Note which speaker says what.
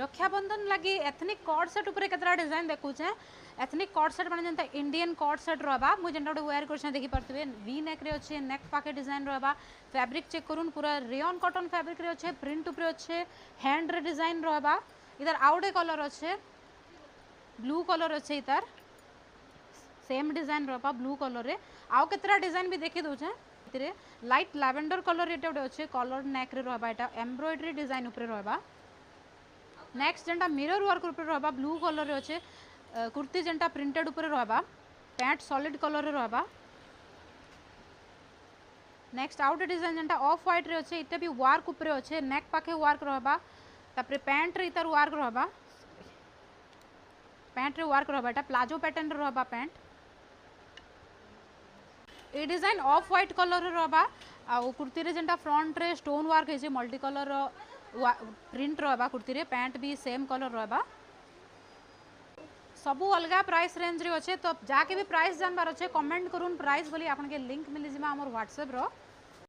Speaker 1: रक्षाबंधन लगी ethnic cord set ऊपर केतरा design देखुचे ethnic cord set माने जनता इंडियन कॉर्ड सेट रहबा मु जनता गोटे वेयर करछन देखि परथिबे वी नेक रे अछि नेक पाके डिजाइन रहबा फैब्रिक चेक करून पूरा रेयन कॉटन फैब्रिक रे अछि प्रिंट ऊपर अछि हैंड रे डिजाइन रहबा इधर आउटे कलर अछि ब्लू कलर अछि इधर सेम डिजाइन रहबा ब्लू कलर रे आउ केतरा डिजाइन भी देखि दोछे इतरे लाइट लैवेंडर कलर रे एटा अछि कलर नेक रे रहबा एटा एम्ब्रॉयडरी डिजाइन ऊपर रहबा नेक्स्ट जेनटा मिरर वर्क ऊपर रहबा ब्लू कलर रे अछि कुर्ती जेनटा प्रिंटेड ऊपर रहबा पैंट सॉलिड कलर रे रहबा नेक्स्ट आउट डिजाइन जेनटा ऑफ व्हाइट रे अछि इते भी वर्क ऊपर अछि नेक पाखे वर्क रहबा तापर पैंट रे इतर वर्क रहबा पैंट रे वर्क रहबा एटा प्लाजो पैटर्न रे रहबा pant A design of white colour रे रहबा आ कुर्ती रे जेनटा फ्रंट रे स्टोन वर्क हे जे मल्टी कलर प्रिंट रहबा कुर्ती रे पैंट भी सेम कलर रहबा सबू अलग प्राइस रेंज रे अच्छे तो जाके भी प्राइस जानबार अच्छे कमेंट करून प्राइस बोली आपन के लिंक मिली जिमा हमर व्हाट्सएप रो